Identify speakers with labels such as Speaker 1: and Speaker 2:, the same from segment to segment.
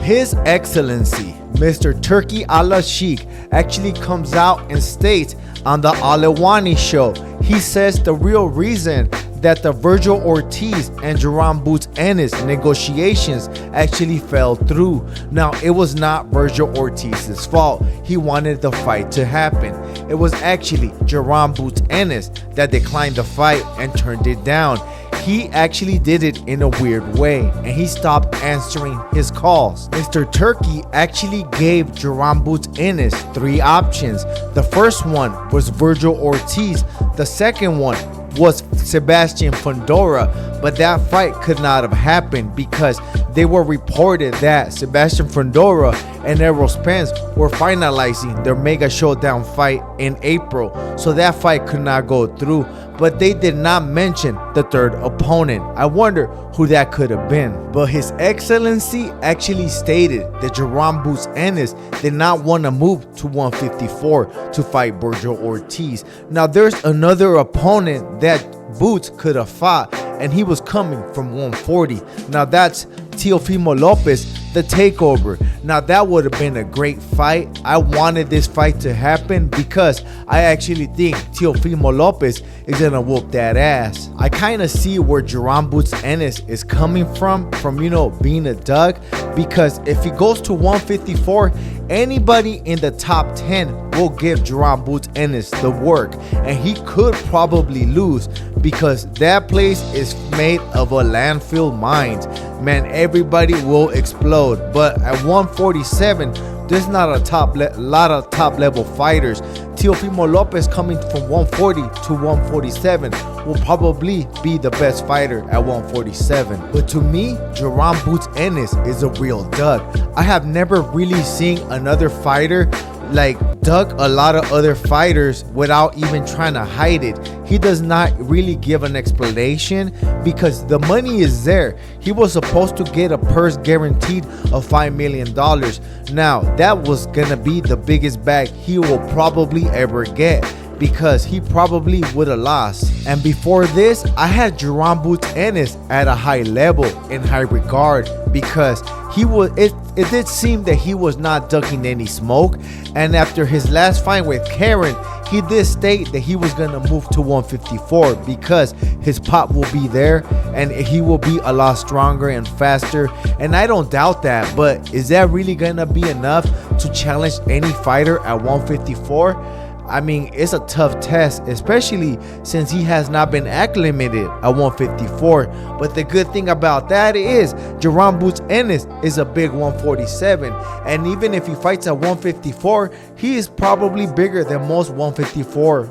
Speaker 1: His Excellency, Mr. Turki ALASHIK, actually comes out and states on the Alewani show, he says the real reason that the Vergil Ortiz and Jaron Ennis negotiations actually fell through. Now, it was not Vergil Ortiz's fault. He wanted the fight to happen. It was actually Jaron Ennis that declined the fight and turned it down. He actually did it in a weird way, and he stopped answering his calls. Mr. Turki actually gave Jaron Ennis 3 options. The first one was Vergil Ortiz. The second one was Sebastian Fundora, but that fight could not have happened because they were reported that Sebastian Fundora and Errol Spence were finalizing their mega showdown fight in April, so that fight could not go through. But they did not mention the third opponent. I wonder who that could have been. But His Excellency actually stated that Jaron Ennis did not want to move to 154 to fight Vergil Ortiz. Now there's another opponent that Boots could have fought, and he was coming from 140. Now that's Teofimo Lopez, the TAKEOVER. Now that would have been a great fight. I wanted this fight to happen because I actually think Teofimo Lopez is gonna whoop that ass. I kind of see where Jaron Ennis is coming from you know, being a dog, because if he goes to 154, anybody in the top 10 will give Jaron Ennis the work, and he could probably lose because that place is made of a landfill mines. Man, everybody will explode. But at 147, there's not a lot of top level fighters. Teofimo Lopez coming from 140 to 147 will probably be the best fighter at 147. But to me, Jaron Ennis is a real dog. I have never really seen another fighter like duck a lot of other fighters without even trying to hide it. He does not really give an explanation because the money is there. He was supposed to get a purse guaranteed of $5 million. Now that was gonna be the biggest bag he will probably ever get, because he probably would have lost. And before this, I had Jaron Ennis at a high level, in high regard, because he was it did seem that he was not ducking any smoke. And after his last fight with Karen, he did state that he was gonna move to 154 because his pop will be there and he will be a lot stronger and faster. And I don't doubt that, but is that really gonna be enough to challenge any fighter at 154? I mean, it's a tough test, especially since he has not been acclimated at 154. But the good thing about that is Jaron Ennis is a big 147, and even if he fights at 154, he is probably bigger than most 154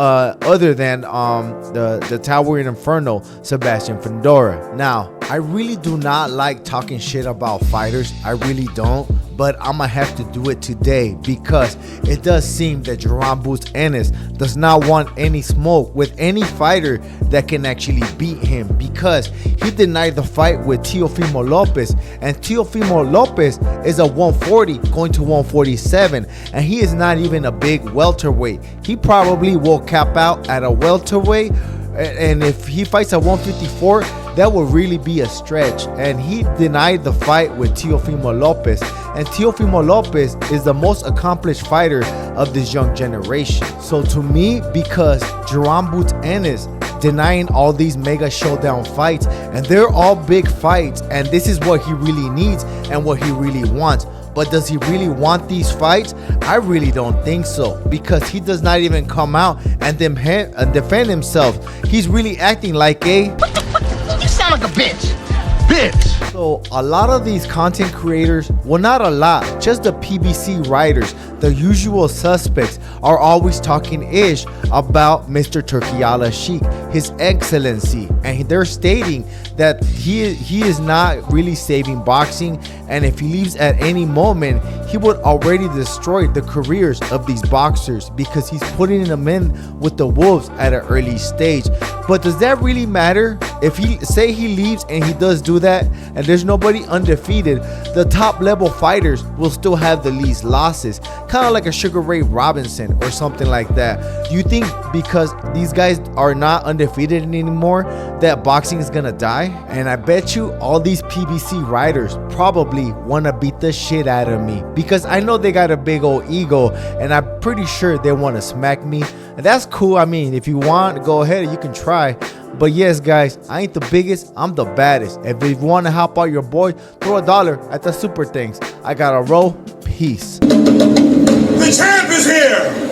Speaker 1: other than the Towering Inferno Sebastian Fundora. Now, I really do not like talking shit about fighters. I really don't. But I'm gonna have to do it today because it does seem that Jaron Ennis does not want any smoke with any fighter that can actually beat him, because he denied the fight with Teofimo Lopez, and Teofimo Lopez is a 140 going to 147, and he is not even a big welterweight. He probably will cap out at a welterweight, and if he fights at 154, that would really be a stretch. And he denied the fight with Teofimo Lopez, and Teofimo Lopez is the most accomplished fighter of this young generation. So to me, because Jaron Ennis denying all these mega showdown fights, and they're all big fights, and this is what he really needs and what he really wants. But does he really want these fights? I really don't think so, because he does not even come out and defend himself. He's really acting like a...
Speaker 2: You sound like a bitch. Bitch.
Speaker 1: So a lot of these content creators, well, not a lot, just the PBC writers, the usual suspects, are always talking ish about Mr. Turki ALASHIK, His Excellency, and they're stating that he is not really saving boxing, and if he leaves at any moment, he would already destroy the careers of these boxers because he's putting them in with the wolves at an early stage. But does that really matter? If he leaves and he does do that and there's nobody undefeated, the top level fighters will still have the least losses, kind of like a Sugar Ray Robinson or something like that. Do you think because these guys are not undefeated anymore that boxing is gonna die? And I bet you all these PBC riders probably want to beat the shit out of me because I know they got a big old ego and I'm pretty sure they want to smack me, and that's cool. I mean, if you want, go ahead, you can try. But yes, guys, I ain't the biggest, I'm the baddest. If you want to help out your boy, throw $1 at the super things. I gotta roll. Peace.
Speaker 3: The champ is here.